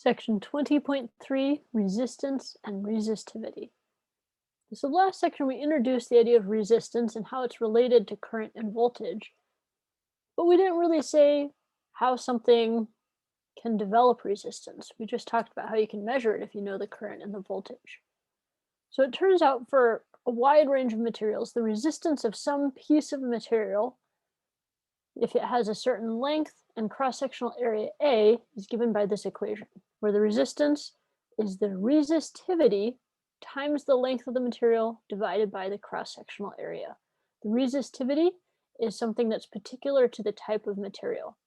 Section 20.3, Resistance and Resistivity. So last section we introduced the idea of resistance and how it's related to current and voltage, but we didn't really say how something can develop resistance. We just talked about how you can measure it if you know the current and the voltage. So it turns out for a wide range of materials, the resistance of some piece of material, if it has a certain length and cross-sectional area A, is given by this equation, where the resistance is the resistivity times the length of the material divided by the cross-sectional area. The resistivity is something that's particular to the type of material.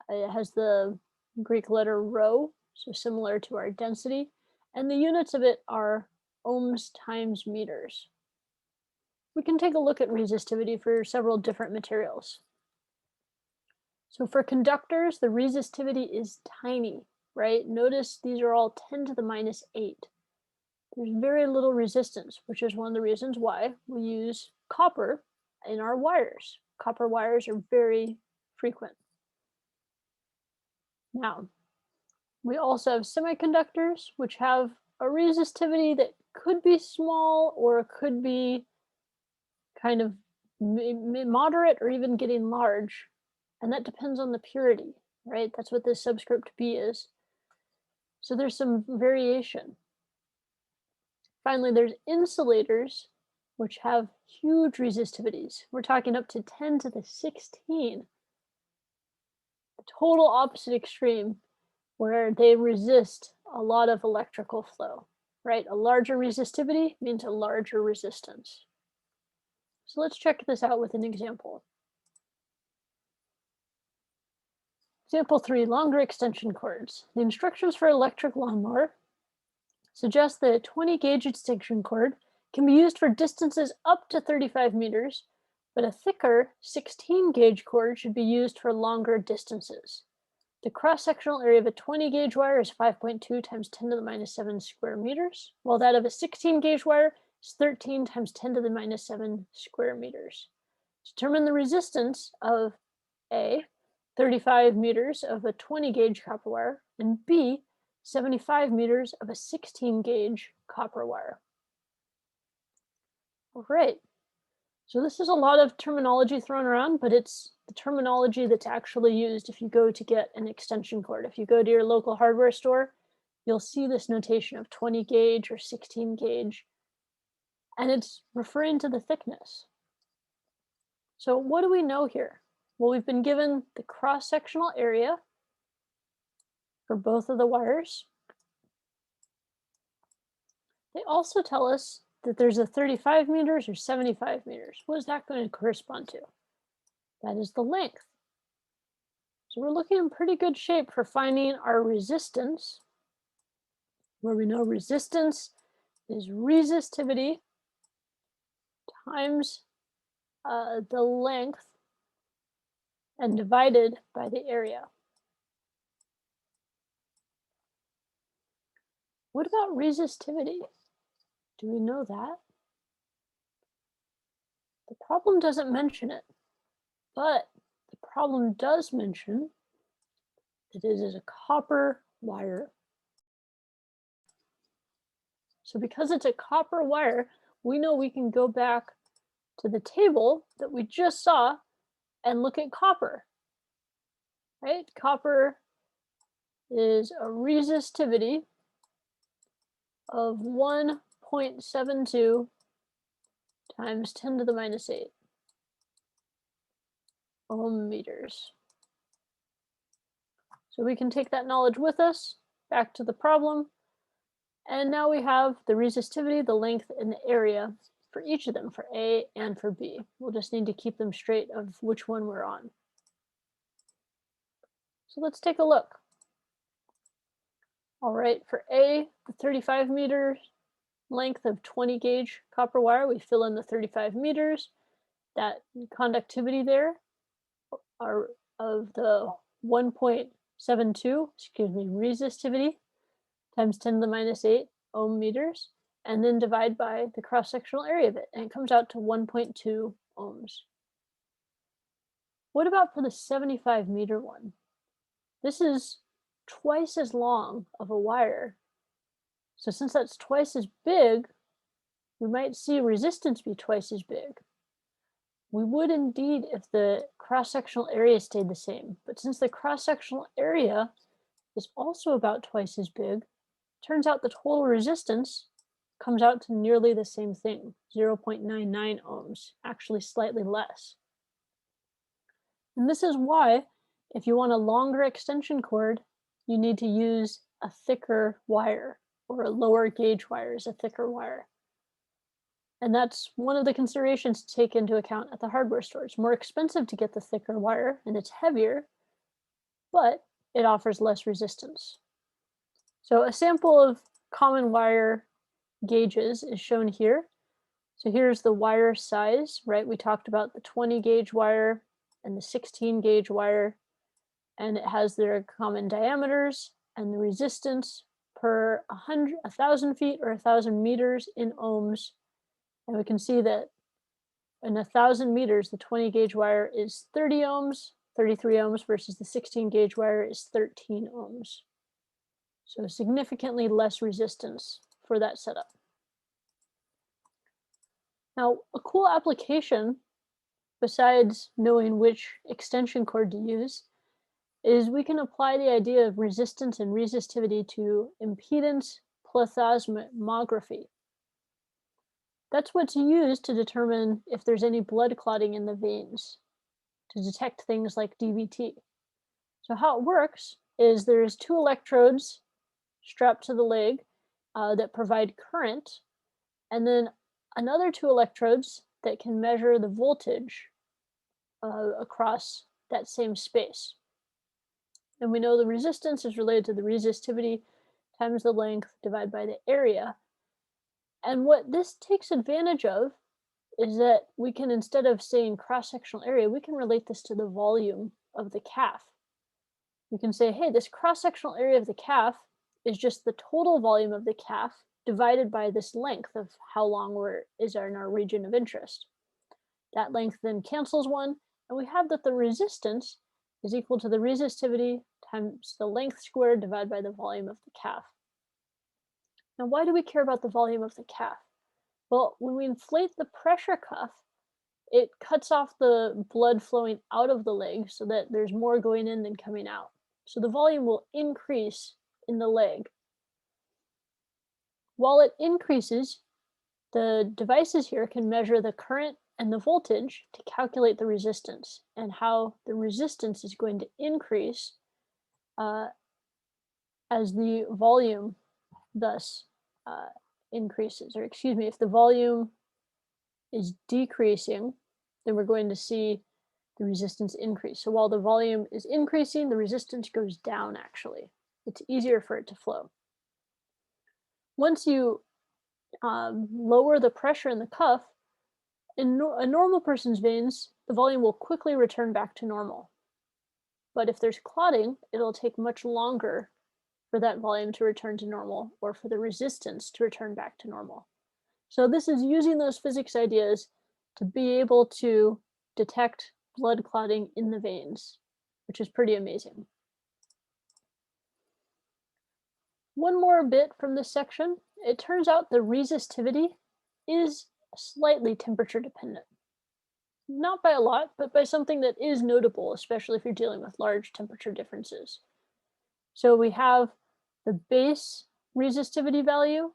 It has the Greek letter rho, so similar to our density, and the units of it are ohms times meters. We can take a look at resistivity for several different materials. So for conductors, the resistivity is tiny, right? Notice these are all 10 to the minus 8. There's very little resistance, which is one of the reasons why we use copper in our wires. Copper wires are very frequent. Now, we also have semiconductors, which have a resistivity that could be small or could be kind of moderate or even getting large. And that depends on the purity, right? That's what this subscript B is. So there's some variation. Finally, there's insulators, which have huge resistivities. We're talking up to 10 to the 16. The total opposite extreme, where they resist a lot of electrical flow, right? A larger resistivity means a larger resistance. So let's check this out with an example. Example 3, longer extension cords. The instructions for electric lawnmower suggest that a 20 gauge extension cord can be used for distances up to 35 meters, but a thicker 16 gauge cord should be used for longer distances. The cross-sectional area of a 20 gauge wire is 5.2 times 10 to the minus 7 square meters, while that of a 16 gauge wire is 13 times 10 to the minus 7 square meters. Determine the resistance of A, 35 meters of a 20 gauge copper wire, and B, 75 meters of a 16 gauge copper wire. All right, so this is a lot of terminology thrown around, but it's the terminology that's actually used if you go to get an extension cord. If you go to your local hardware store, you'll see this notation of 20 gauge or 16 gauge, and it's referring to the thickness. So what do we know here? Well, we've been given the cross-sectional area for both of the wires. They also tell us that there's a 35 meters or 75 meters. What is that going to correspond to? That is the length. So we're looking in pretty good shape for finding our resistance, where we know resistance is resistivity times the length and divided by the area. What about resistivity? Do we know that? The problem doesn't mention it, but the problem does mention that it is a copper wire. So because it's a copper wire, we know we can go back to the table that we just saw and look at copper, right? Copper is a resistivity of 1.72 times 10 to the minus 8 ohm meters. So we can take that knowledge with us back to the problem. And now we have the resistivity, the length, and the area for each of them, for A and for B. We'll just need to keep them straight of which one we're on. So let's take a look. All right, for A, the 35 meter length of 20 gauge copper wire, we fill in the 35 meters. That conductivity there are of the 1.72, resistivity times 10 to the minus 8 ohm meters, and then divide by the cross-sectional area of it, and it comes out to 1.2 ohms. What about for the 75 meter one? This is twice as long of a wire. So since that's twice as big, we might see resistance be twice as big. We would indeed if the cross-sectional area stayed the same, but since the cross-sectional area is also about twice as big, turns out the total resistance comes out to nearly the same thing, 0.99 ohms, actually slightly less. And this is why, if you want a longer extension cord, you need to use a thicker wire, or a lower gauge wire is a thicker wire. And that's one of the considerations to take into account at the hardware store. It's more expensive to get the thicker wire, and it's heavier, but it offers less resistance. So a sample of common wire gauges is shown here. So here's the wire size, right? We talked about the 20 gauge wire and the 16 gauge wire, and it has their common diameters and the resistance per 1,000 feet or 1,000 meters in ohms. And we can see that in 1,000 meters, the 20 gauge wire is 30 ohms, 33 ohms, versus the 16 gauge wire is 13 ohms. So significantly less resistance for that setup. Now, a cool application, besides knowing which extension cord to use, is we can apply the idea of resistance and resistivity to impedance plethysmography. That's what's used to determine if there's any blood clotting in the veins, to detect things like DVT. So how it works is there's two electrodes strapped to the leg that provide current, and then another two electrodes that can measure the voltage across that same space. And we know the resistance is related to the resistivity times the length divided by the area. And what this takes advantage of is that we can, instead of saying cross-sectional area, we can relate this to the volume of the calf. We can say, hey, this cross-sectional area of the calf is just the total volume of the calf divided by this length of how long is in our region of interest. That length then cancels one, and we have that the resistance is equal to the resistivity times the length squared divided by the volume of the calf. Now, why do we care about the volume of the calf? Well, when we inflate the pressure cuff, it cuts off the blood flowing out of the leg so that there's more going in than coming out. So the volume will increase in the leg. While it increases, the devices here can measure the current and the voltage to calculate the resistance and how the resistance is going to increase as the volume thus increases. Or excuse me, if the volume is decreasing, then we're going to see the resistance increase. So while the volume is increasing, the resistance goes down actually. It's easier for it to flow. Once you lower the pressure in the cuff, in a normal person's veins, the volume will quickly return back to normal. But if there's clotting, it'll take much longer for that volume to return to normal or for the resistance to return back to normal. So this is using those physics ideas to be able to detect blood clotting in the veins, which is pretty amazing. One more bit from this section. It turns out the resistivity is slightly temperature dependent. Not by a lot, but by something that is notable, especially if you're dealing with large temperature differences. So we have the base resistivity value,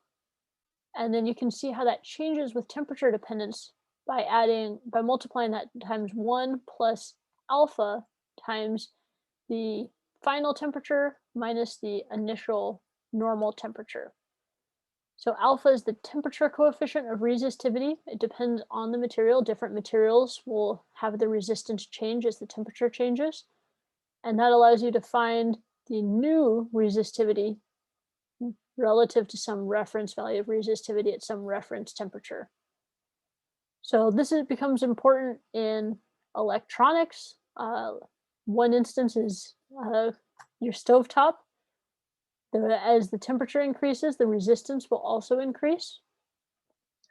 and then you can see how that changes with temperature dependence by multiplying that times 1 plus alpha times the final temperature minus the initial normal temperature. So alpha is the temperature coefficient of resistivity. It depends on the material. Different materials will have the resistance change as the temperature changes. And that allows you to find the new resistivity relative to some reference value of resistivity at some reference temperature. So this becomes important in electronics. One instance is your stovetop. As the temperature increases, the resistance will also increase.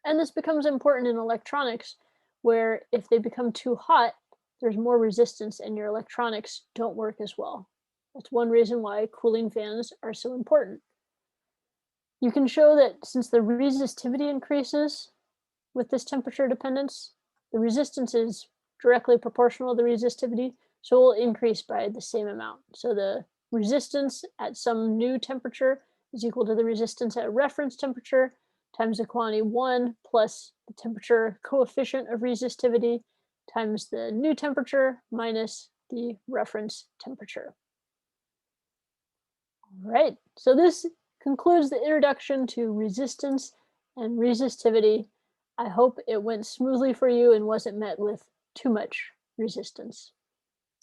And this becomes important in electronics, where if they become too hot, there's more resistance and your electronics don't work as well. That's one reason why cooling fans are so important. You can show that since the resistivity increases with this temperature dependence, the resistance is directly proportional to the resistivity, so it will increase by the same amount. So the resistance at some new temperature is equal to the resistance at reference temperature times the quantity 1 plus the temperature coefficient of resistivity times the new temperature minus the reference temperature. All right, so this concludes the introduction to resistance and resistivity. I hope it went smoothly for you and wasn't met with too much resistance.